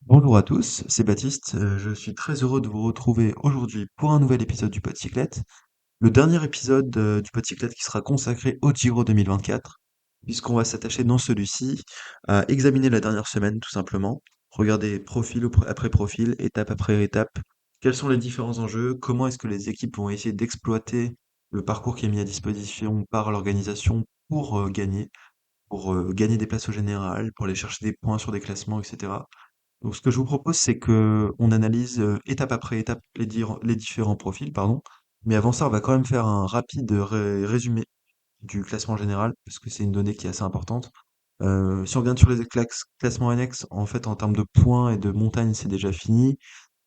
Bonjour à tous, c'est Baptiste. Je suis très heureux de vous retrouver aujourd'hui pour un nouvel épisode du Podcyclette. Le dernier épisode du Podcyclette qui sera consacré au Giro 2024, puisqu'on va s'attacher dans celui-ci à examiner la dernière semaine tout simplement, regarder après profil, étape après étape, quels sont les différents enjeux, comment est-ce que les équipes vont essayer d'exploiter le parcours qui est mis à disposition par l'organisation pour gagner des places au général, pour aller chercher des points sur des classements, etc. Donc ce que je vous propose, c'est que on analyse étape après étape les différents profils, pardon. Mais avant ça, on va quand même faire un rapide résumé du classement général, parce que c'est une donnée qui est assez importante. Si on regarde sur les classements annexes, en fait, en termes de points et de montagnes, c'est déjà fini.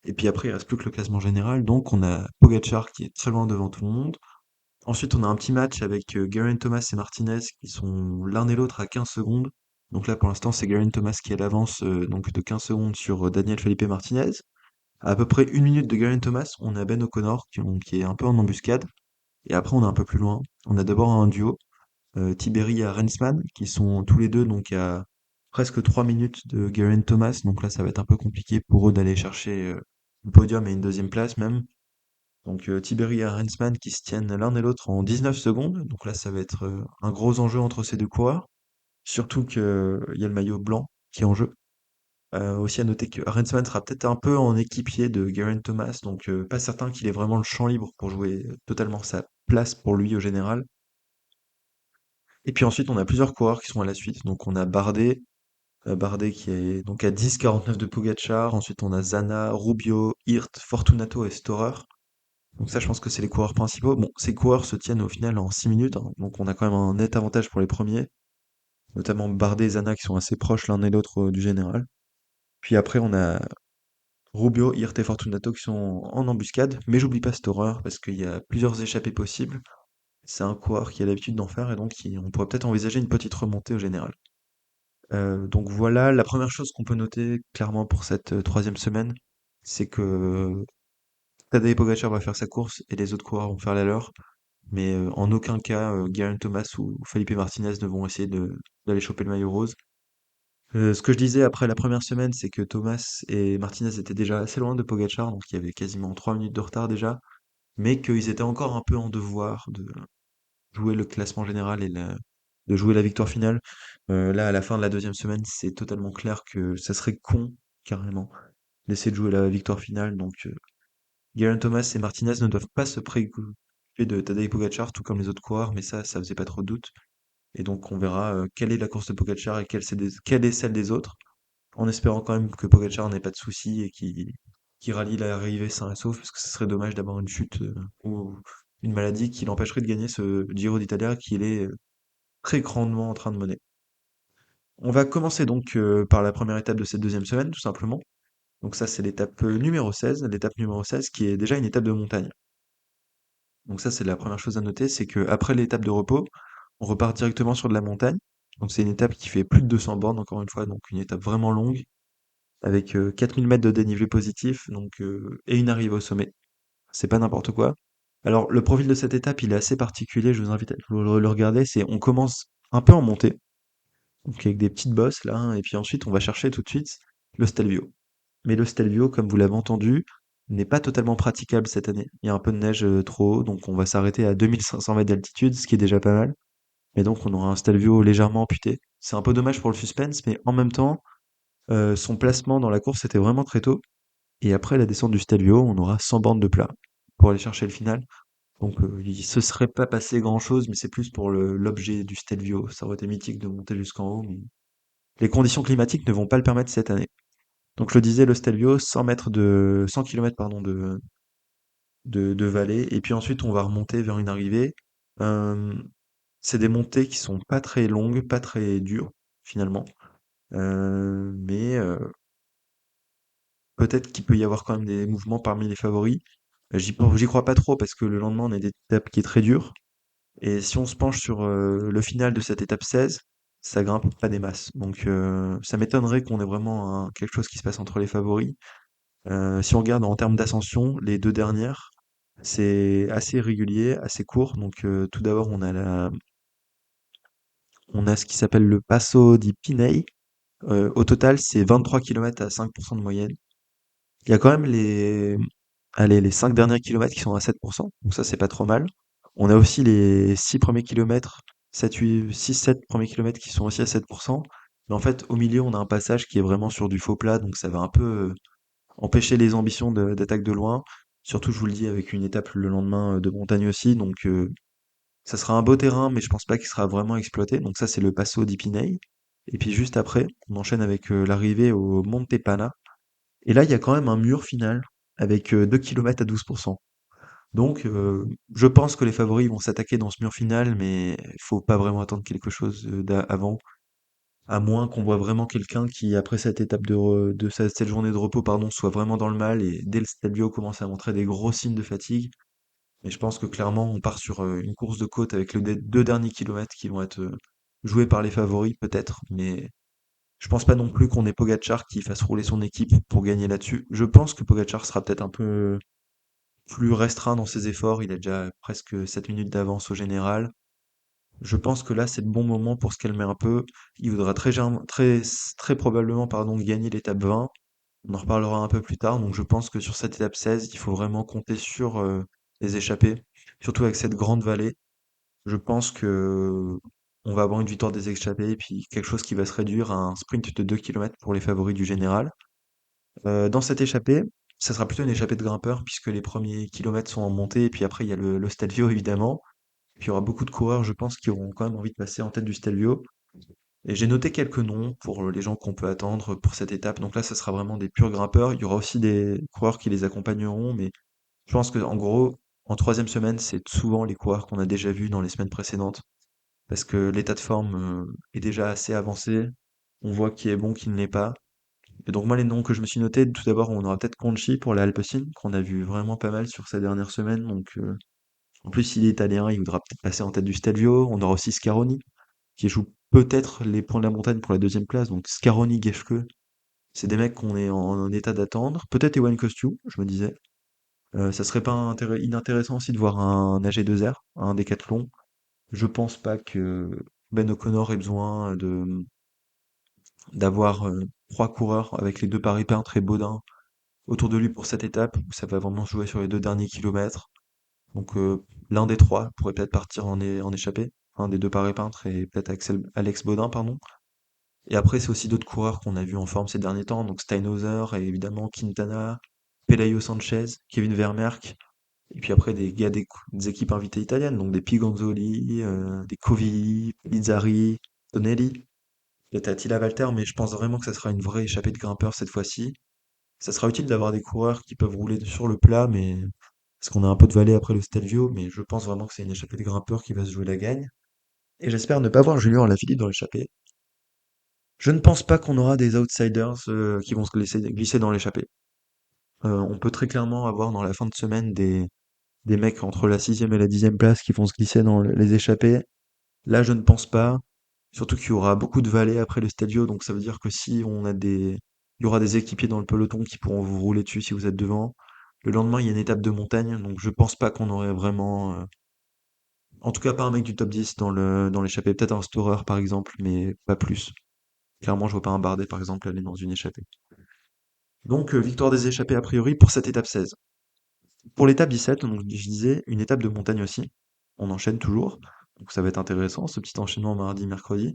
Et puis après, il reste plus que le classement général. Donc on a Pogacar qui est très loin devant tout le monde. Ensuite, on a un petit match avec Geraint Thomas et Martinez qui sont l'un et l'autre à 15 secondes. Donc là, pour l'instant, c'est Geraint Thomas qui a l'avance donc de 15 secondes sur Daniel Felipe Martinez. À peu près une minute de Geraint Thomas, on a Ben O'Connor qui est un peu en embuscade. Et après, on est un peu plus loin. On a d'abord un duo, Tiberi et Rensman, qui sont tous les deux donc à presque 3 minutes de Geraint Thomas. Donc là, ça va être un peu compliqué pour eux d'aller chercher le podium et une deuxième place même. Donc Tiberi et Arensman qui se tiennent l'un et l'autre en 19 secondes. Donc là, ça va être un gros enjeu entre ces deux coureurs. Surtout qu'il y a le maillot blanc qui est en jeu. Aussi à noter que Arensman sera peut-être un peu en équipier de Geraint Thomas, donc pas certain qu'il ait vraiment le champ libre pour jouer totalement sa place pour lui au général. Et puis ensuite, on a plusieurs coureurs qui sont à la suite. Donc on a Bardet qui est donc à 10,49 de Pogacar. Ensuite, on a Zana, Rubio, Hirt, Fortunato et Storer. Donc ça, je pense que c'est les coureurs principaux. Bon, ces coureurs se tiennent au final en 6 minutes, hein, donc on a quand même un net avantage pour les premiers, notamment Bardet et Zana qui sont assez proches l'un et l'autre du général. Puis après, on a Rubio, Hirt et Fortunato qui sont en embuscade, mais j'oublie pas Storer parce qu'il y a plusieurs échappées possibles. C'est un coureur qui a l'habitude d'en faire et donc on pourrait peut-être envisager une petite remontée au général. Donc voilà, la première chose qu'on peut noter clairement pour cette troisième semaine, c'est que Tadej Pogacar va faire sa course et les autres coureurs vont faire la leur. Mais en aucun cas, Geraint Thomas ou Felipe Martinez ne vont essayer d'aller choper le maillot rose. Ce que je disais après la première semaine, c'est que Thomas et Martinez étaient déjà assez loin de Pogacar, donc il y avait quasiment 3 minutes de retard déjà, mais qu'ils étaient encore un peu en devoir de jouer le classement général de jouer la victoire finale. Là, à la fin de la deuxième semaine, c'est totalement clair que ça serait con, carrément, d'essayer de jouer la victoire finale. Donc, Geraint Thomas et Martinez ne doivent pas se préoccuper de Tadej Pogacar, tout comme les autres coureurs, mais ça faisait pas trop de doute. Et donc, on verra quelle est la course de Pogacar et quelle est celle des autres, en espérant quand même que Pogacar n'ait pas de soucis et qu'il rallie l'arrivée sain et sauf, parce que ce serait dommage d'avoir une chute ou une maladie qui l'empêcherait de gagner ce Giro d'Italia qu'il est très grandement en train de mener. On va commencer donc par la première étape de cette deuxième semaine, tout simplement. Donc ça, c'est l'étape numéro 16, l'étape numéro 16 qui est déjà une étape de montagne. Donc ça, c'est la première chose à noter, c'est que après l'étape de repos, on repart directement sur de la montagne. Donc c'est une étape qui fait plus de 200 bornes, encore une fois, donc une étape vraiment longue, avec 4000 mètres de dénivelé positif, et une arrivée au sommet. C'est pas n'importe quoi. Alors le profil de cette étape, il est assez particulier, je vous invite à le regarder, c'est on commence un peu en montée, donc avec des petites bosses là, hein, et puis ensuite on va chercher tout de suite le Stelvio. Mais le Stelvio, comme vous l'avez entendu, n'est pas totalement praticable cette année. Il y a un peu de neige trop haut, donc on va s'arrêter à 2500 mètres d'altitude, ce qui est déjà pas mal. Mais donc on aura un Stelvio légèrement amputé. C'est un peu dommage pour le suspense, mais en même temps, son placement dans la course était vraiment très tôt. Et après la descente du Stelvio, on aura 100 bandes de plat pour aller chercher le final. Donc il se serait pas passé grand-chose, mais c'est plus pour l'objet du Stelvio. Ça aurait été mythique de monter jusqu'en haut, mais les conditions climatiques ne vont pas le permettre cette année. Donc je le disais, le Stelvio, 100 km pardon, de vallée, et puis ensuite on va remonter vers une arrivée. Euh, c'est des montées qui sont pas très longues, pas très dures, finalement. Mais peut-être qu'il peut y avoir quand même des mouvements parmi les favoris. J'y crois pas trop parce que le lendemain on a des étapes qui est très dure. Et si on se penche sur le final de cette étape 16, ça grimpe pas des masses. Donc ça m'étonnerait qu'on ait vraiment quelque chose qui se passe entre les favoris. Si on regarde en termes d'ascension, les deux dernières, c'est assez régulier, assez court. Donc tout d'abord, on a ce qui s'appelle le Passo di Pinei. Au total, c'est 23 kilomètres à 5% de moyenne. Il y a quand même les 5 derniers kilomètres qui sont à 7%, donc ça, c'est pas trop mal. On a aussi les 6 premiers kilomètres, 7, 8, 6, 7 premiers kilomètres qui sont aussi à 7%. Mais en fait, au milieu, on a un passage qui est vraiment sur du faux plat, donc ça va un peu empêcher les ambitions d'attaque de loin. Surtout, je vous le dis, avec une étape le lendemain de montagne aussi, donc ça sera un beau terrain, mais je pense pas qu'il sera vraiment exploité. Donc ça, c'est le Passo di Pinei. Et puis juste après, on enchaîne avec l'arrivée au Monte Pana. Et là, il y a quand même un mur final avec 2 km à 12%. Donc, je pense que les favoris vont s'attaquer dans ce mur final, mais faut pas vraiment attendre quelque chose avant, à moins qu'on voit vraiment quelqu'un qui, après cette étape cette journée de repos, pardon, soit vraiment dans le mal et dès le stadio commence à montrer des gros signes de fatigue. Et je pense que clairement, on part sur une course de côte avec les deux derniers kilomètres qui vont être joués par les favoris, peut-être, mais je pense pas non plus qu'on ait Pogacar qui fasse rouler son équipe pour gagner là-dessus. Je pense que Pogacar sera peut-être un peu plus restreint dans ses efforts. Il a déjà presque 7 minutes d'avance au général. Je pense que là, c'est le bon moment pour se calmer un peu. Il voudra très probablement, pardon, gagner l'étape 20. On en reparlera un peu plus tard. Donc, je pense que sur cette étape 16, il faut vraiment compter sur les échappées, surtout avec cette grande vallée. Je pense que on va avoir une victoire des échappées et puis quelque chose qui va se réduire à un sprint de 2 kilomètres pour les favoris du général. Dans cette échappée, ça sera plutôt une échappée de grimpeurs puisque les premiers kilomètres sont en montée et puis après il y a le Stelvio évidemment. Puis il y aura beaucoup de coureurs, je pense, qui auront quand même envie de passer en tête du Stelvio. Et j'ai noté quelques noms pour les gens qu'on peut attendre pour cette étape. Donc là, ça sera vraiment des purs grimpeurs. Il y aura aussi des coureurs qui les accompagneront, mais je pense que en gros, en troisième semaine, c'est souvent les coureurs qu'on a déjà vus dans les semaines précédentes parce que l'état de forme est déjà assez avancé. On voit qui est bon, qui ne l'est pas. Et donc moi, les noms que je me suis notés, tout d'abord, on aura peut-être Conchi pour la Alpecin, qu'on a vu vraiment pas mal sur ces dernières semaines. Donc en plus, il est italien, il voudra peut-être passer en tête du Stelvio. On aura aussi Scaroni, qui joue peut-être les points de la montagne pour la deuxième place. Donc Scaroni, Geschke, c'est des mecs qu'on est en état d'attendre. Peut-être Ewan Kostiou, je me disais. Ça serait pas inintéressant aussi de voir un AG2R, un décathlon. Je pense pas que Ben O'Connor ait besoin d'avoir trois coureurs avec les deux Paris peintres et Baudin autour de lui pour cette étape où ça va vraiment se jouer sur les deux derniers kilomètres. Donc l'un des trois pourrait peut-être partir en échappée, un des deux Paris peintres et peut-être Alex Baudin, pardon. Et après, c'est aussi d'autres coureurs qu'on a vus en forme ces derniers temps, donc Steinhauser et évidemment Quintana, Pelayo Sanchez, Kevin Vermeerk, et puis après des gars des équipes invitées italiennes, donc des Pigonzoli, des Covi, Lizzari, Tonelli. Et Attila Valter, mais je pense vraiment que ça sera une vraie échappée de grimpeurs cette fois-ci. Ça sera utile d'avoir des coureurs qui peuvent rouler sur le plat, mais parce qu'on a un peu de vallée après le Stelvio, mais je pense vraiment que c'est une échappée de grimpeurs qui va se jouer la gagne. Et j'espère ne pas voir Julien Alaphilippe dans l'échappée. Je ne pense pas qu'on aura des outsiders qui vont se glisser dans l'échappée. On peut très clairement avoir dans la fin de semaine des mecs entre la sixième et la dixième place qui vont se glisser dans les échappées. Là, je ne pense pas. Surtout qu'il y aura beaucoup de vallées après le Stadio, donc ça veut dire que si on a il y aura des équipiers dans le peloton qui pourront vous rouler dessus si vous êtes devant. Le lendemain, il y a une étape de montagne, donc je pense pas qu'on aurait vraiment, en tout cas pas un mec du top 10 dans l'échappée. Peut-être un Storer par exemple, mais pas plus. Clairement, je vois pas un Bardet par exemple aller dans une échappée. Donc victoire des échappées a priori pour cette étape 16. Pour l'étape 17, donc je disais une étape de montagne aussi. On enchaîne toujours, donc ça va être intéressant ce petit enchaînement mardi, mercredi.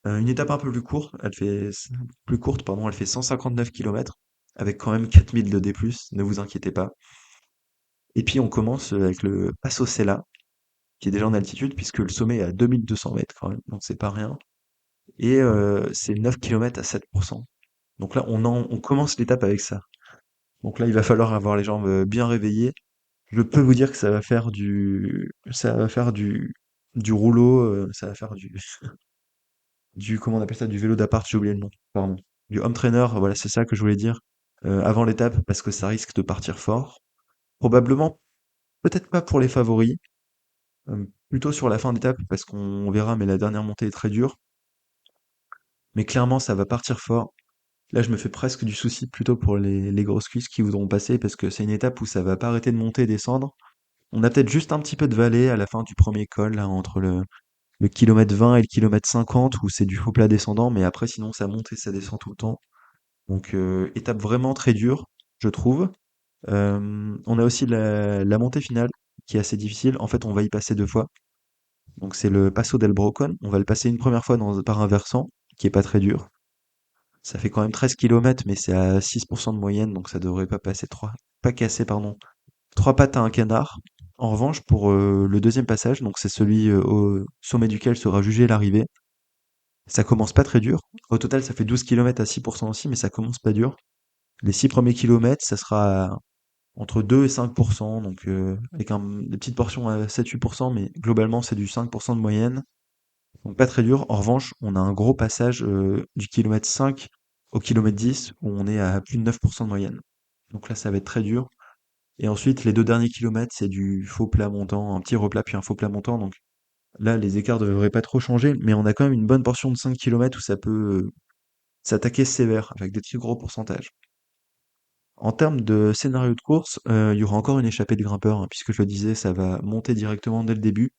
Une étape un peu plus courte, pardon, elle fait 159 kilomètres, avec quand même 4000 de D+, ne vous inquiétez pas. Et puis on commence avec le Passo Sella, qui est déjà en altitude, puisque le sommet est à 2200 mètres quand même, donc c'est pas rien. Et c'est 9 kilomètres à 7%. Donc là, on commence l'étape avec ça. Donc là, il va falloir avoir les jambes bien réveillées. Je peux vous dire que ça va faire du rouleau, ça va faire comment on appelle ça, du vélo d'appart, j'ai oublié le nom, pardon. Du home trainer, voilà, c'est ça que je voulais dire, avant l'étape, parce que ça risque de partir fort. Probablement, peut-être pas pour les favoris, plutôt sur la fin d'étape, parce qu'on verra, mais la dernière montée est très dure. Mais clairement, ça va partir fort. Là, je me fais presque du souci plutôt pour les grosses cuisses qui voudront passer, parce que c'est une étape où ça va pas arrêter de monter et descendre. On a peut-être juste un petit peu de vallée à la fin du premier col, là, entre le kilomètre 20 et le kilomètre 50 où c'est du faux plat descendant, mais après sinon ça monte et ça descend tout le temps. Donc étape vraiment très dure, je trouve. On a aussi la montée finale qui est assez difficile. En fait, on va y passer 2 fois. Donc c'est le Passo del Brocon. On va le passer une première fois par un versant qui est pas très dur. Ça fait quand même 13 kilomètres, mais c'est à 6% de moyenne, donc ça devrait pas passer pas casser, pardon, 3 pattes à un canard. En revanche, pour le deuxième passage, donc c'est celui au sommet duquel sera jugée l'arrivée, ça commence pas très dur. Au total, ça fait 12 kilomètres à 6% aussi, mais ça commence pas dur. Les 6 premiers kilomètres, ça sera entre 2 et 5%, donc avec des petites portions à 7-8%, mais globalement c'est du 5% de moyenne, donc pas très dur. En revanche, on a un gros passage du kilomètre 5 au kilomètre 10 où on est à plus de 9% de moyenne. Donc là, ça va être très dur. Et ensuite, les 2 derniers kilomètres, c'est du faux plat montant, un petit replat puis un faux plat montant. Donc là, les écarts ne devraient pas trop changer, mais on a quand même une bonne portion de 5 kilomètres où ça peut s'attaquer sévère, avec des très gros pourcentages. En termes de scénario de course, il y aura encore une échappée de grimpeurs, hein, puisque je le disais, ça va monter directement dès le début.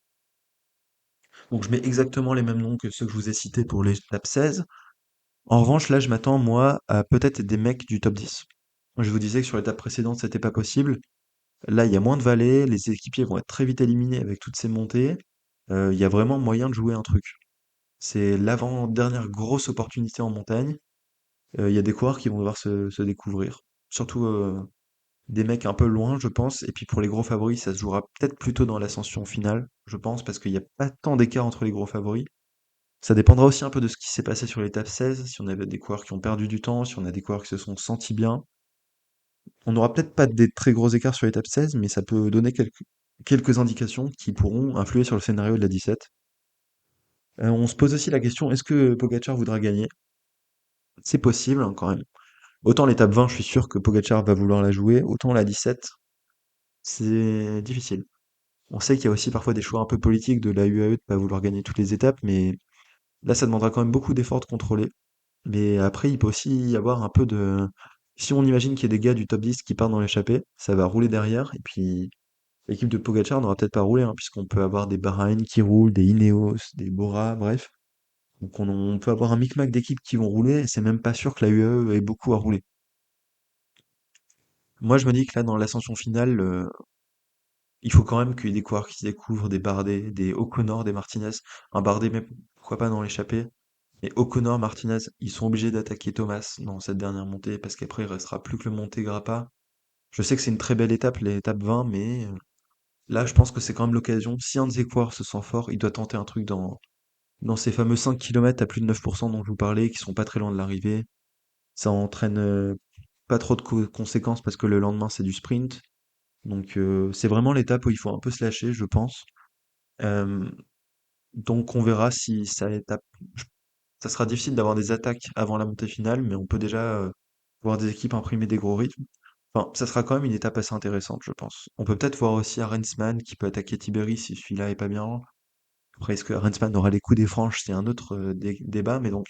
Donc je mets exactement les mêmes noms que ceux que je vous ai cités pour l'étape 16. En revanche, là, je m'attends, moi, à peut-être des mecs du top 10. Je vous disais que sur l'étape précédente, c'était pas possible. Là, il y a moins de vallées, les équipiers vont être très vite éliminés avec toutes ces montées. Il y a vraiment moyen de jouer un truc. C'est l'avant-dernière grosse opportunité en montagne. Il y a des coureurs qui vont devoir se découvrir. Surtout des mecs un peu loin, je pense. Et puis pour les gros favoris, ça se jouera peut-être plutôt dans l'ascension finale, je pense, parce qu'il n'y a pas tant d'écart entre les gros favoris. Ça dépendra aussi un peu de ce qui s'est passé sur l'étape 16, si on avait des coureurs qui ont perdu du temps, si on a des coureurs qui se sont sentis bien. On n'aura peut-être pas des très gros écarts sur l'étape 16, mais ça peut donner quelques indications qui pourront influer sur le scénario de la 17. On se pose aussi la question, est-ce que Pogacar voudra gagner? C'est possible, hein, quand même. Autant l'étape 20, je suis sûr que Pogacar va vouloir la jouer, autant la 17, c'est difficile. On sait qu'il y a aussi parfois des choix un peu politiques de la UAE de pas vouloir gagner toutes les étapes, mais là, ça demandera quand même beaucoup d'efforts de contrôler. Mais après, il peut aussi y avoir un peu de... Si on imagine qu'il y a des gars du top 10 qui partent dans l'échappée, ça va rouler derrière, et puis l'équipe de Pogacar n'aura peut-être pas roulé, hein, puisqu'on peut avoir des Bahreïn qui roulent, des Ineos, des Bora, bref. Donc on peut avoir un micmac d'équipes qui vont rouler, et c'est même pas sûr que la UAE ait beaucoup à rouler. Moi, je me dis que là, dans l'ascension finale, il faut quand même qu'il y ait des coureurs qui se découvrent, des Bardet, des O'Connor, des Martinez. Un Bardet, mais pourquoi pas dans l'échappée. Et O'Connor, Martinez, ils sont obligés d'attaquer Thomas dans cette dernière montée, parce qu'après, il restera plus que le monté Grappa. Je sais que c'est une très belle étape, l'étape 20, mais là, je pense que c'est quand même l'occasion. Si un de ces coureurs se sent fort, il doit tenter un truc dans ces fameux 5 kilomètres à plus de 9% dont je vous parlais, qui sont pas très loin de l'arrivée. Ça entraîne pas trop de conséquences parce que le lendemain, c'est du sprint. Donc, c'est vraiment l'étape où il faut un peu se lâcher, je pense. Euh, donc, on verra si ça étape. Ça sera difficile d'avoir des attaques avant la montée finale, mais on peut déjà voir des équipes imprimer des gros rythmes. Enfin, ça sera quand même une étape assez intéressante, je pense. On peut peut-être voir aussi Arensman qui peut attaquer Tiberi si celui-là est pas bien. Après, est-ce que Arensman aura les coups des franges? C'est un autre débat. Mais donc,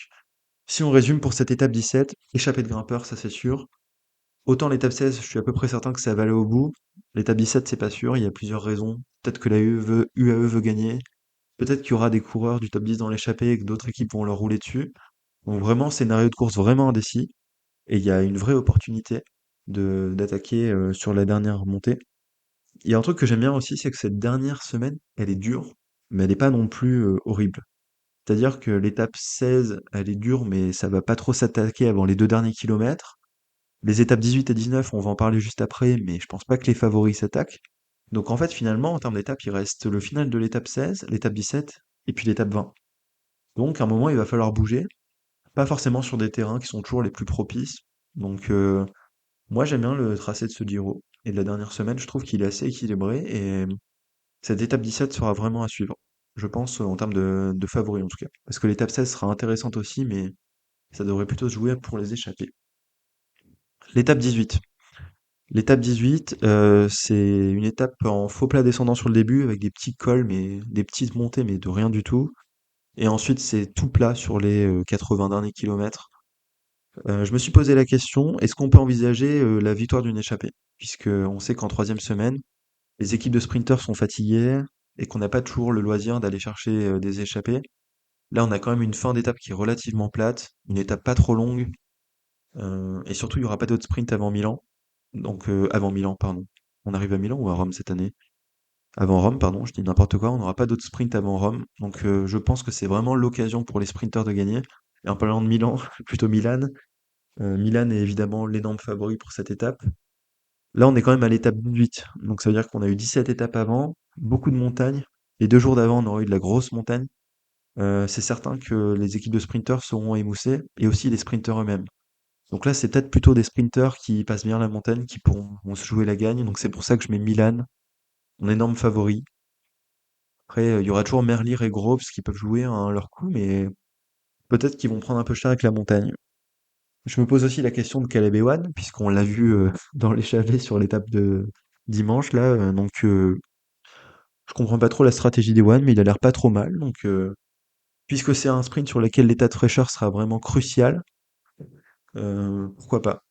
si on résume pour cette étape 17, échappée de grimpeur, ça c'est sûr. Autant l'étape 16, je suis à peu près certain que ça va aller au bout. L'étape 17, c'est pas sûr. Il y a plusieurs raisons. Peut-être que la UAE veut gagner. Peut-être qu'il y aura des coureurs du top 10 dans l'échappée et que d'autres équipes vont leur rouler dessus. Donc vraiment, scénario de course vraiment indécis. Et il y a une vraie opportunité d'attaquer sur la dernière montée. Il y a un truc que j'aime bien aussi, c'est que cette dernière semaine, elle est dure, mais elle n'est pas non plus horrible. C'est-à-dire que l'étape 16, elle est dure, mais ça va pas trop s'attaquer avant les 2 derniers kilomètres. Les étapes 18 et 19, on va en parler juste après, mais je pense pas que les favoris s'attaquent. Donc en fait, finalement, en termes d'étapes, il reste le final de l'étape 16, l'étape 17, et puis l'étape 20. Donc à un moment, il va falloir bouger, pas forcément sur des terrains qui sont toujours les plus propices. Donc moi, j'aime bien le tracé de ce Giro. Et de la dernière semaine, je trouve qu'il est assez équilibré, et cette étape 17 sera vraiment à suivre. Je pense en termes de favoris en tout cas. Parce que l'étape 16 sera intéressante aussi, mais ça devrait plutôt se jouer pour les échapper. L'étape 18. L'étape 18, c'est une étape en faux plat descendant sur le début avec des petits cols, mais des petites montées, mais de rien du tout. Et ensuite, c'est tout plat sur les 80 derniers kilomètres. Je me suis posé la question, est-ce qu'on peut envisager la victoire d'une échappée? Puisque on sait qu'en troisième semaine, les équipes de sprinters sont fatiguées. et qu'on n'a pas toujours le loisir d'aller chercher des échappées. Là, on a quand même une fin d'étape qui est relativement plate, une étape pas trop longue, et surtout, il y aura pas d'autres sprints avant Milan. Donc, avant Milan, pardon. On arrive à Milan ou à Rome cette année? Avant Rome, pardon, je dis n'importe quoi, on n'aura pas d'autres sprints avant Rome. Donc, je pense que c'est vraiment l'occasion pour les sprinteurs de gagner. Et en parlant de Milan, plutôt Milan. Milan est évidemment l'énorme favori pour cette étape. Là, on est quand même à l'étape 18. Donc, ça veut dire qu'on a eu 17 étapes avant, beaucoup de montagnes. Les 2 jours d'avant, on aura eu de la grosse montagne. C'est certain que les équipes de sprinteurs seront émoussées, et aussi les sprinteurs eux-mêmes. Donc là, c'est peut-être plutôt des sprinteurs qui passent bien la montagne qui pourront vont se jouer la gagne. Donc c'est pour ça que je mets Milan, mon énorme favori. Après, il y aura toujours Merlier et Groves qui peuvent jouer leur coup, mais peut-être qu'ils vont prendre un peu cher avec la montagne. Je me pose aussi la question de Caleb Ewan, puisqu'on l'a vu dans l'échappée sur l'étape de dimanche là. Je comprends pas trop la stratégie d'Ewan, mais il a l'air pas trop mal. Donc puisque c'est un sprint sur lequel l'état de fraîcheur sera vraiment crucial, pourquoi pas.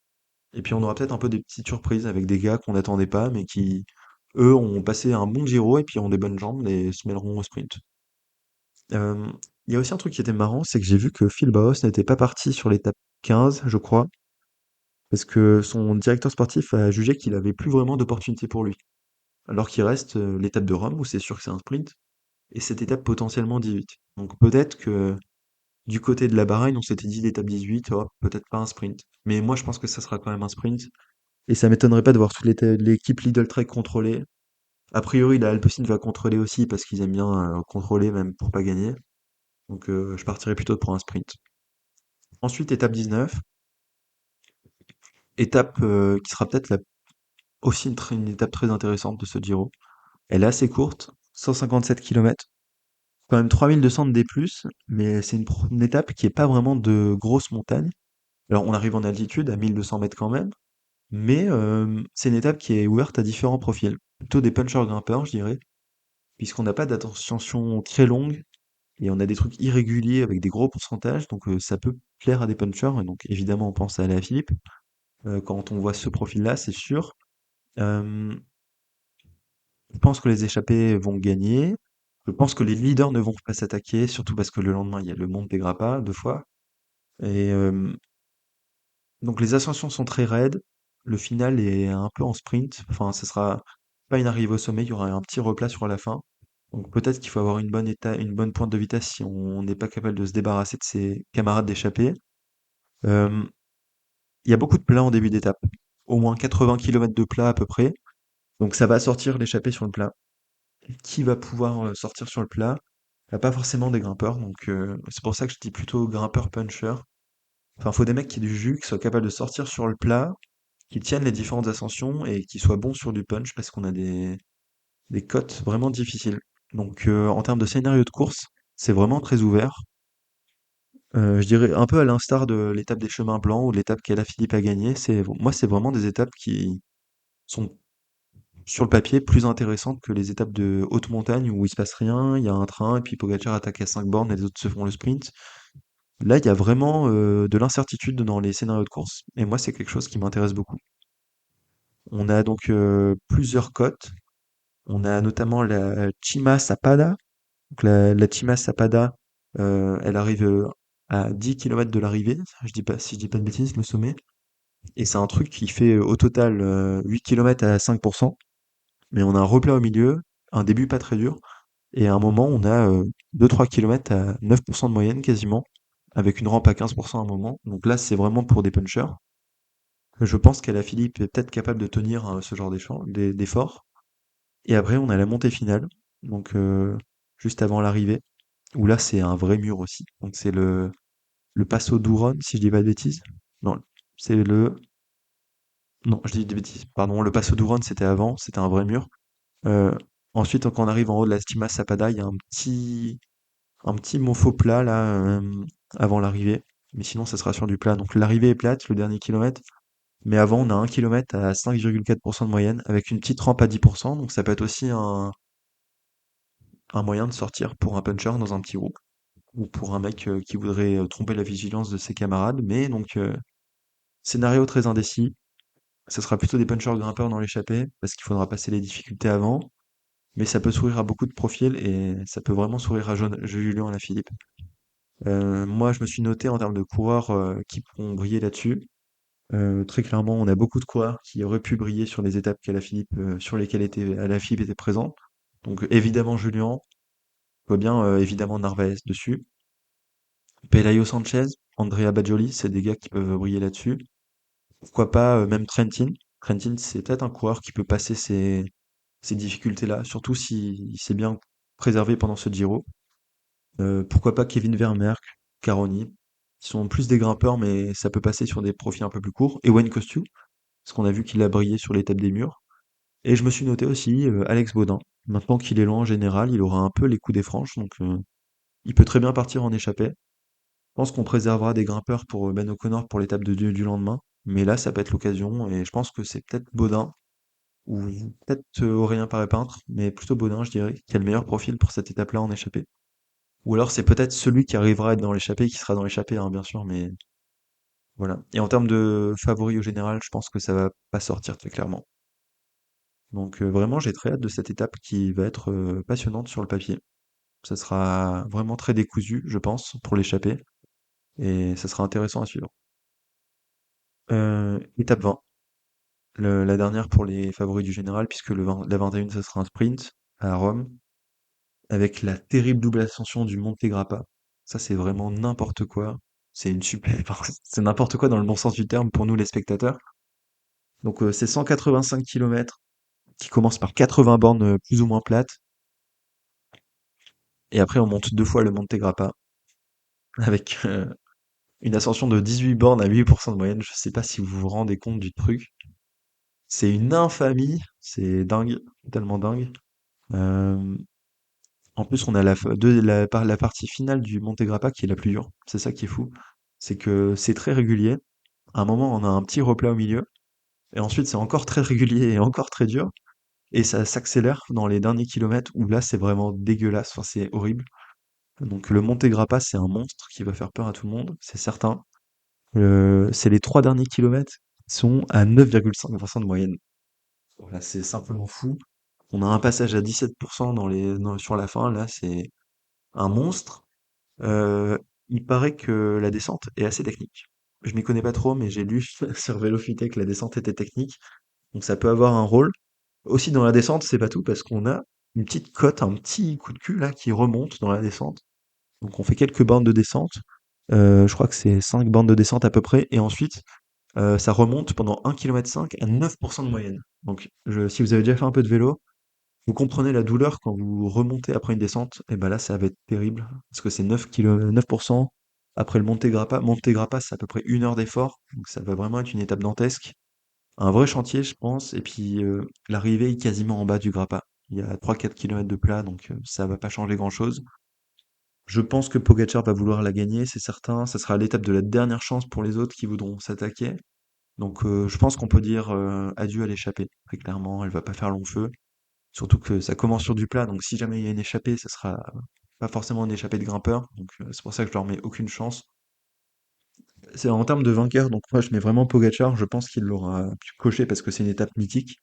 Et puis on aura peut-être un peu des petites surprises avec des gars qu'on n'attendait pas, mais qui, eux, ont passé un bon Giro et puis ont des bonnes jambes et se mêleront au sprint. Euh, Il y a aussi un truc qui était marrant, c'est que j'ai vu que Phil Bauhaus n'était pas parti sur l'étape 15, je crois, parce que son directeur sportif a jugé qu'il avait plus vraiment d'opportunités pour lui. Alors qu'il reste l'étape de Rome, où c'est sûr que c'est un sprint, et cette étape potentiellement 18. Donc peut-être que du côté de la Bahreïn, on s'était dit l'étape 18, oh, peut-être pas un sprint. Mais moi, je pense que ça sera quand même un sprint. Et ça m'étonnerait pas de voir toute l'équipe Lidl Trek contrôler. A priori, la Alpecin va contrôler aussi parce qu'ils aiment bien contrôler même pour pas gagner. Donc je partirais plutôt pour un sprint. Ensuite, étape 19. Étape qui sera peut-être aussi une étape très intéressante de ce Giro. Elle est assez courte, 157 km. Quand même 3200 de D+, mais c'est une étape qui est pas vraiment de grosse montagne. Alors on arrive en altitude à 1200 mètres quand même, mais c'est une étape qui est ouverte à différents profils. Plutôt des punchers grimpeurs, je dirais, puisqu'on n'a pas d'ascension très longue et on a des trucs irréguliers avec des gros pourcentages, donc ça peut plaire à des punchers. Et donc évidemment, on pense à Philippe quand on voit ce profil-là, c'est sûr. Euh, je pense que les échappés vont gagner. Je pense que les leaders ne vont pas s'attaquer, surtout parce que le lendemain, il y a le Monte Grappa 2 fois. Et donc les ascensions sont très raides. Le final est un peu en sprint. Enfin, ce sera pas une arrivée au sommet, il y aura un petit replat sur la fin. Donc peut-être qu'il faut avoir une bonne pointe de vitesse si on n'est pas capable de se débarrasser de ses camarades d'échappée. Euh, il y a beaucoup de plats en début d'étape. Au moins 80 km de plat à peu près. Donc ça va sortir l'échappée sur le plat. Qui va pouvoir sortir sur le plat? Pas forcément des grimpeurs. Donc c'est pour ça que je dis plutôt grimpeur-puncher. Enfin, faut des mecs qui aient du jus, qui soient capables de sortir sur le plat, qui tiennent les différentes ascensions et qui soient bons sur du punch parce qu'on a des cotes vraiment difficiles. Donc en termes de scénario de course, c'est vraiment très ouvert. Je dirais un peu à l'instar de l'étape des chemins blancs ou de l'étape qu'Alaphilippe a gagnée. Moi, c'est vraiment des étapes qui sont sur le papier plus intéressantes que les étapes de haute montagne où il se passe rien, il y a un train et puis Pogacar attaque à 5 bornes et les autres se font le sprint. Là, il y a vraiment de l'incertitude dans les scénarios de course. Et moi, c'est quelque chose qui m'intéresse beaucoup. On a donc plusieurs cotes. On a notamment la Cima Sappada. Donc la Cima Sappada, elle arrive à 10 km de l'arrivée, je dis pas, si je dis pas de bêtises, le sommet. Et c'est un truc qui fait au total 8 km à 5%. Mais on a un replat au milieu, un début pas très dur. Et à un moment, on a 2-3 km à 9% de moyenne quasiment, avec une rampe à 15% à un moment. Donc là, c'est vraiment pour des punchers. Je pense Philippe est peut-être capable de tenir ce genre d'effort. Et après, on a la montée finale, donc juste avant l'arrivée, où là, c'est un vrai mur aussi. Donc c'est le Passo d'Uron, si je dis pas de bêtises. Non, c'est le... Non, je dis des bêtises. Pardon, le Passo d'Uron, c'était avant, c'était un vrai mur. Euh, Ensuite, quand on arrive en haut de la Stima Sappada, il y a un petit mont faux plat là, avant l'arrivée. Mais sinon, ça sera sur du plat. Donc l'arrivée est plate, le dernier kilomètre. Mais avant, on a 1 km à 5,4% de moyenne, avec une petite rampe à 10%. Donc ça peut être aussi un moyen de sortir pour un puncher dans un petit groupe, ou pour un mec qui voudrait tromper la vigilance de ses camarades. Mais donc, scénario très indécis. Ce sera plutôt des punchers grimpeurs dans l'échappée, parce qu'il faudra passer les difficultés avant. mais ça peut sourire à beaucoup de profils et ça peut vraiment sourire à Julien Alaphilippe. Moi, je me suis noté en termes de coureurs qui pourront briller là-dessus. Très clairement, on a beaucoup de coureurs qui auraient pu briller sur les étapes sur lesquelles Alaphilippe était présent. Donc évidemment Julien, je vois bien évidemment Narvaez dessus. Pelayo Sanchez, Andrea Bajoli, c'est des gars qui peuvent briller là-dessus. Pourquoi pas même Trentin. Trentin, c'est peut-être un coureur qui peut passer ces difficultés-là, surtout s'il s'est bien préservé pendant ce Giro. Pourquoi pas Kevin Vermeerk, Caroni, qui sont plus des grimpeurs, mais ça peut passer sur des profils un peu plus courts. Et Wayne Kostiou, parce qu'on a vu qu'il a brillé sur l'étape des murs. Et je me suis noté aussi Alex Baudin. Maintenant qu'il est loin en général, il aura un peu les coups des franches, donc il peut très bien partir en échappée. Je pense qu'on préservera des grimpeurs pour Ben O'Connor pour l'étape du lendemain. Mais là, ça peut être l'occasion, et je pense que c'est peut-être Baudin, ou peut-être Aurélien Paré-Peintre, mais plutôt Baudin, je dirais, qui a le meilleur profil pour cette étape-là en échappée. Ou alors c'est peut-être celui qui arrivera à être dans l'échappée, qui sera dans l'échappée, hein, bien sûr, mais voilà. Et en termes de favoris au général, je pense que ça va pas sortir très clairement. Donc vraiment, j'ai très hâte de cette étape qui va être passionnante sur le papier. Ça sera vraiment très décousu, je pense, pour l'échappée, et ça sera intéressant à suivre. Étape 20, la dernière pour les favoris du général, puisque la 21, ce sera un sprint à Rome, avec la terrible double ascension du Monte Grappa. Ça, c'est vraiment n'importe quoi. C'est une super, enfin, c'est n'importe quoi dans le bon sens du terme pour nous les spectateurs. Donc c'est 185 km qui commence par 80 bornes plus ou moins plates, et après on monte deux fois le Monte Grappa avec une ascension de 18 bornes à 8% de moyenne. Je sais pas si vous vous rendez compte du truc. C'est une infamie, c'est dingue, tellement dingue. Euh, En plus, on a la partie finale du Monte Grappa qui est la plus dure. C'est ça qui est fou. C'est que c'est très régulier. À un moment, on a un petit replat au milieu. Et ensuite, c'est encore très régulier et encore très dur. Et ça s'accélère dans les derniers kilomètres où là, c'est vraiment dégueulasse. Enfin, c'est horrible. Donc, le Monte Grappa, c'est un monstre qui va faire peur à tout le monde, c'est certain. C'est les 3 derniers kilomètres qui sont à 9,5% de moyenne. Voilà, c'est simplement fou. On a un passage à 17% sur la fin. Là, c'est un monstre. Heu, il paraît que la descente est assez technique. Je m'y connais pas trop, mais j'ai lu sur Vélofité que la descente était technique, donc ça peut avoir un rôle. Aussi dans la descente, c'est pas tout parce qu'on a une petite cote, un petit coup de cul là qui remonte dans la descente. Donc on fait quelques bandes de descente, je crois que c'est 5 bandes de descente à peu près et ensuite, ça remonte pendant 1,5 km à 9% de moyenne. Donc si vous avez déjà fait un peu de vélo, vous comprenez la douleur quand vous remontez après une descente, et ben là, ça va être terrible. Parce que c'est 9%. Après le Monte Grappa. Monte Grappa, c'est à peu près 1 heure d'effort. Donc ça va vraiment être une étape dantesque. Un vrai chantier, je pense. Et puis l'arrivée est quasiment en bas du Grappa. Il y a 3-4 km de plat, donc ça va pas changer grand-chose. Je pense que Pogacar va vouloir la gagner, c'est certain. Ça sera l'étape de la dernière chance pour les autres qui voudront s'attaquer. Donc je pense qu'on peut dire adieu à l'échappée. Très clairement, elle va pas faire long feu. Surtout que ça commence sur du plat, donc si jamais il y a une échappée, ça sera pas forcément une échappée de grimpeur. Donc c'est pour ça que je leur mets aucune chance. C'est en termes de vainqueur, donc moi je mets vraiment Pogacar, je pense qu'il l'aura pu cocher parce que c'est une étape mythique.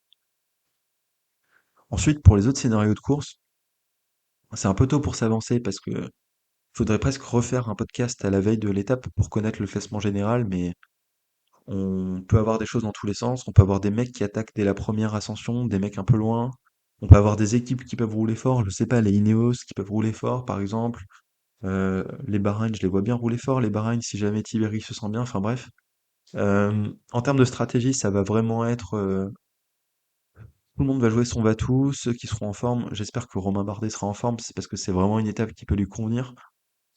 Ensuite, pour les autres scénarios de course, c'est un peu tôt pour s'avancer parce que faudrait presque refaire un podcast à la veille de l'étape pour connaître le classement général, mais on peut avoir des choses dans tous les sens. On peut avoir des mecs qui attaquent dès la première ascension, des mecs un peu loin. On peut avoir des équipes qui peuvent rouler fort, je sais pas, les Ineos qui peuvent rouler fort par exemple. Les Bahreïn, je les vois bien rouler fort, les Bahreïn, si jamais Tiberi se sent bien, enfin bref. En termes de stratégie, ça va vraiment être, tout le monde va jouer son va-tout, ceux qui seront en forme, j'espère que Romain Bardet sera en forme, c'est parce que c'est vraiment une étape qui peut lui convenir.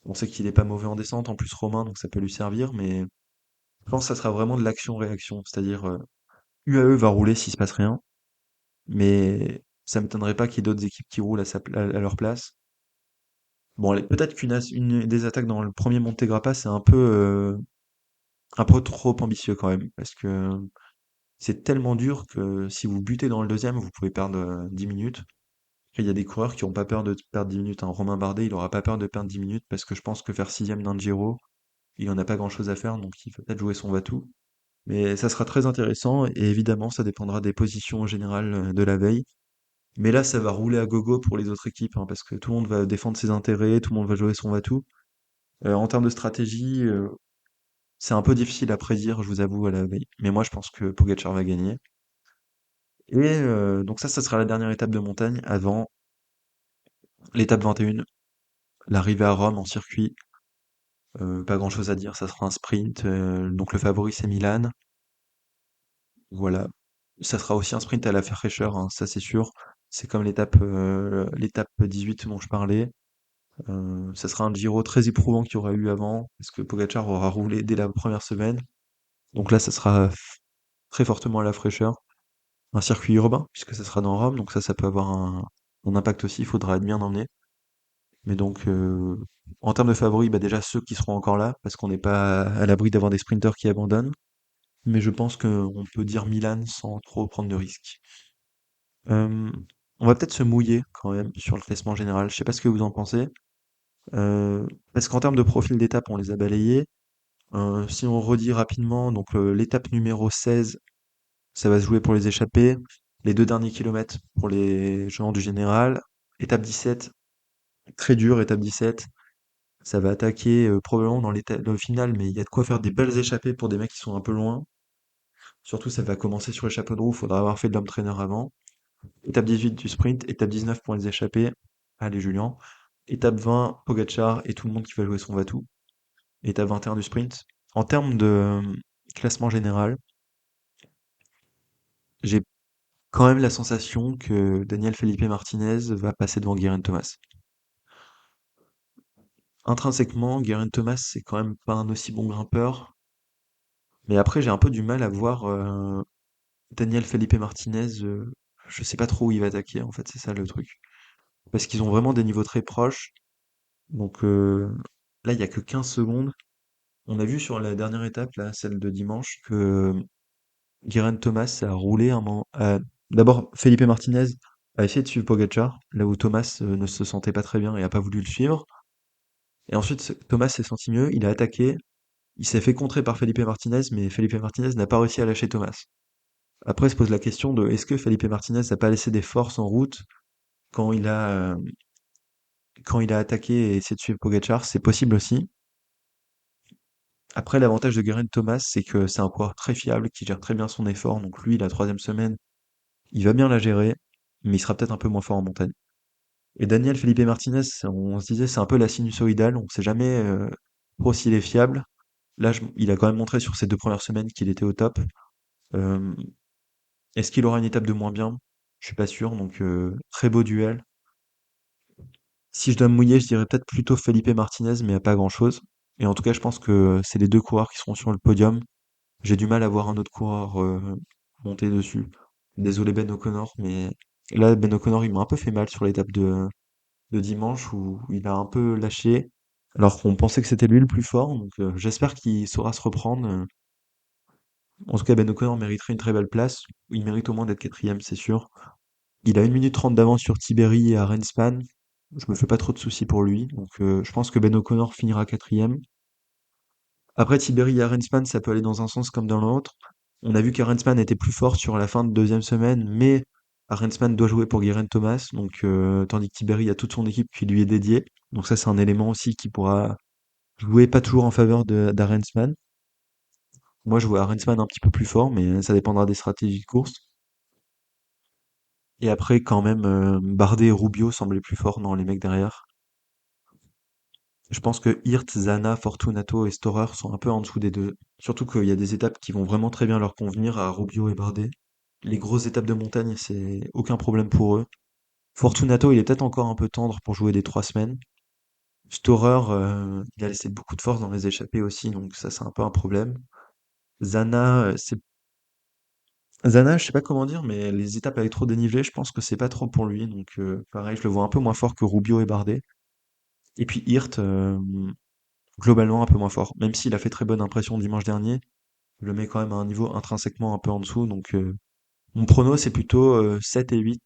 On sait qu'il est pas mauvais en descente, en plus Romain, donc ça peut lui servir, mais je pense que ça sera vraiment de l'action-réaction, c'est-à-dire, UAE va rouler s'il se passe rien, mais ça m'étonnerait pas qu'il y ait d'autres équipes qui roulent à leur place. Bon, allez, peut-être une des attaques dans le premier Monte Grappa, c'est un peu trop ambitieux quand même, parce que c'est tellement dur que si vous butez dans le deuxième, vous pouvez perdre 10 minutes. Après, il y a des coureurs qui n'ont pas peur de perdre 10 minutes, hein. Romain Bardet, il aura pas peur de perdre 10 minutes parce que je pense que faire sixième d'un Giro, il en a pas grand-chose à faire, donc il peut peut-être jouer son va-tout. Mais ça sera très intéressant et évidemment, ça dépendra des positions générales de la veille. Mais là, ça va rouler à gogo pour les autres équipes, hein, parce que tout le monde va défendre ses intérêts, tout le monde va jouer son va-tout. En termes de stratégie, c'est un peu difficile à prédire, je vous avoue, à la veille. Mais moi, je pense que Pogacar va gagner. Et donc ça sera la dernière étape de montagne avant l'étape 21, l'arrivée à Rome en circuit. Pas grand-chose à dire, ça sera un sprint. Donc le favori, c'est Milan. Voilà. Ça sera aussi un sprint à la fraîcheur, hein, ça c'est sûr. C'est comme l'étape 18 dont je parlais. Ça sera un Giro très éprouvant qu'il y aura eu avant, parce que Pogacar aura roulé dès la première semaine. Donc là, ça sera très fortement à la fraîcheur. Un circuit urbain, puisque ça sera dans Rome, donc ça peut avoir un impact aussi, il faudra être bien emmené. Mais donc, en termes de favoris, bah déjà ceux qui seront encore là, parce qu'on n'est pas à l'abri d'avoir des sprinters qui abandonnent. Mais je pense qu'on peut dire Milan sans trop prendre de risques. Euh, on va peut-être se mouiller quand même sur le classement général. Je sais pas ce que vous en pensez. Parce qu'en termes de profil d'étape, on les a balayés. Si on redit rapidement, donc l'étape numéro 16, ça va se jouer pour les échappés. Les 2 derniers kilomètres pour les gens du général. Étape 17, très dur, étape 17. Ça va attaquer probablement dans le final, mais il y a de quoi faire des belles échappées pour des mecs qui sont un peu loin. Surtout, ça va commencer sur les chapeaux de roue, faudra avoir fait de l'homme trainer avant. Étape 18 du sprint, étape 19 pour les échappées. Allez, Julien. Étape 20, Pogacar et tout le monde qui va jouer son va-tout. Étape 21 du sprint. En termes de classement général, j'ai quand même la sensation que Daniel Felipe Martinez va passer devant Geraint Thomas. Intrinsèquement, Geraint Thomas, c'est quand même pas un aussi bon grimpeur. Mais après, j'ai un peu du mal à voir Daniel Felipe Martinez. Je sais pas trop où il va attaquer, en fait, c'est ça le truc. Parce qu'ils ont vraiment des niveaux très proches. Donc là, il y a que 15 secondes. On a vu sur la dernière étape, là, celle de dimanche, que Geraint Thomas a roulé un moment. D'abord, Felipe Martinez a essayé de suivre Pogacar, là où Thomas ne se sentait pas très bien et a pas voulu le suivre. Et ensuite, Thomas s'est senti mieux, il a attaqué, il s'est fait contrer par Felipe Martinez, mais Felipe Martinez n'a pas réussi à lâcher Thomas. Après, se pose la question de est-ce que Felipe Martinez n'a pas laissé des forces en route quand il a attaqué et essayé de suivre Pogacar? C'est possible aussi. Après, l'avantage de Geraint Thomas, c'est que c'est un coureur très fiable, qui gère très bien son effort. Donc lui, la troisième semaine, il va bien la gérer, mais il sera peut-être un peu moins fort en montagne. Et Daniel Felipe Martinez, on se disait, c'est un peu la sinusoïdale, on sait jamais trop s'il est fiable. Là, il a quand même montré sur ces 2 premières semaines qu'il était au top. Euh, Est-ce qu'il aura une étape de moins bien? Je suis pas sûr, donc très beau duel. Si je dois me mouiller, je dirais peut-être plutôt Felipe Martinez, mais à pas grand-chose. Et en tout cas, je pense que c'est les deux coureurs qui seront sur le podium. J'ai du mal à voir un autre coureur monter dessus. Désolé Ben O'Connor, mais là, Ben O'Connor, il m'a un peu fait mal sur l'étape de dimanche où il a un peu lâché, alors qu'on pensait que c'était lui le plus fort. Donc j'espère qu'il saura se reprendre. En tout cas, Ben O'Connor mériterait une très belle place. Il mérite au moins d'être quatrième, c'est sûr. Il a 1 minute 30 d'avance sur Tiberi et Arenspan. Je me fais pas trop de soucis pour lui. Donc je pense que Ben O'Connor finira quatrième. Après, Tiberi et Arenspan, ça peut aller dans un sens comme dans l'autre. On a vu qu'Arenspan était plus fort sur la fin de deuxième semaine, mais Arenspan doit jouer pour Geraint Thomas, donc tandis que Tiberi a toute son équipe qui lui est dédiée. Donc ça, c'est un élément aussi qui pourra jouer pas toujours en faveur d'Arenspan. Moi, je vois Arenspan un petit peu plus fort, mais ça dépendra des stratégies de course. Et après, quand même, Bardet et Rubio semblaient plus forts dans les mecs derrière. Je pense que Hirt, Zana, Fortunato et Storer sont un peu en dessous des deux. Surtout qu'il y a des étapes qui vont vraiment très bien leur convenir à Rubio et Bardet. Les grosses étapes de montagne, c'est aucun problème pour eux. Fortunato, il est peut-être encore un peu tendre pour jouer des 3 semaines. Storer, il a laissé beaucoup de force dans les échappées aussi, donc ça c'est un peu un problème. Zana, Zana, je sais pas comment dire, mais les étapes avec trop dénivelé, je pense que c'est pas trop pour lui, donc pareil, je le vois un peu moins fort que Rubio et Bardet. Et puis Hirt, globalement un peu moins fort, même s'il a fait très bonne impression dimanche dernier, je le mets quand même à un niveau intrinsèquement un peu en dessous, donc mon prono c'est plutôt 7 et 8,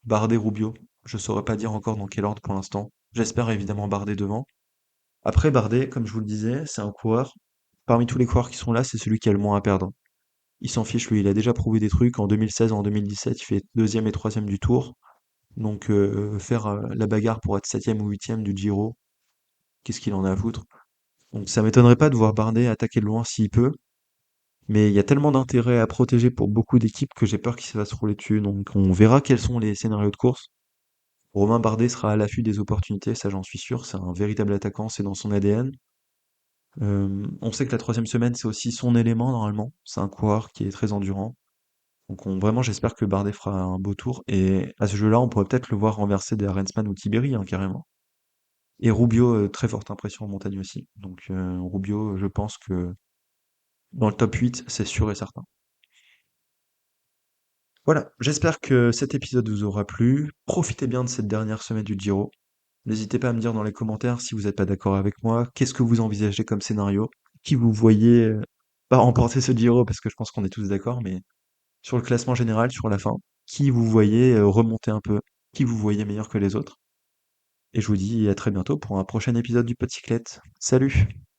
Bardet Rubio. Je saurais pas dire encore dans quel ordre pour l'instant. J'espère évidemment Bardet devant. Après Bardet, comme je vous le disais, c'est un coureur. Parmi tous les coureurs qui sont là, c'est celui qui a le moins à perdre. Il s'en fiche, lui, il a déjà prouvé des trucs. En 2016, en 2017, il fait deuxième et troisième du tour. Donc faire la bagarre pour être septième ou huitième du Giro, qu'est-ce qu'il en a à foutre? Donc ça m'étonnerait pas de voir Bardet attaquer de loin s'il peut, mais il y a tellement d'intérêt à protéger pour beaucoup d'équipes que j'ai peur qu'il se fasse rouler dessus. Donc on verra quels sont les scénarios de course. Romain Bardet sera à l'affût des opportunités, ça j'en suis sûr. C'est un véritable attaquant, c'est dans son ADN. On sait que la troisième semaine, c'est aussi son élément normalement. C'est un coureur qui est très endurant. Donc vraiment, j'espère que Bardet fera un beau tour. Et à ce jeu-là, on pourrait peut-être le voir renverser des Arensman ou Tibéri, hein, carrément. Et Rubio, très forte impression en montagne aussi. Donc Rubio, je pense que dans le top 8, c'est sûr et certain. Voilà, j'espère que cet épisode vous aura plu. Profitez bien de cette dernière semaine du Giro. N'hésitez pas à me dire dans les commentaires si vous n'êtes pas d'accord avec moi, qu'est-ce que vous envisagez comme scénario, qui vous voyez pas remporter ce Giro, parce que je pense qu'on est tous d'accord, mais sur le classement général, sur la fin, qui vous voyez remonter un peu, qui vous voyez meilleur que les autres. Et je vous dis à très bientôt pour un prochain épisode du Podcyclette. Salut!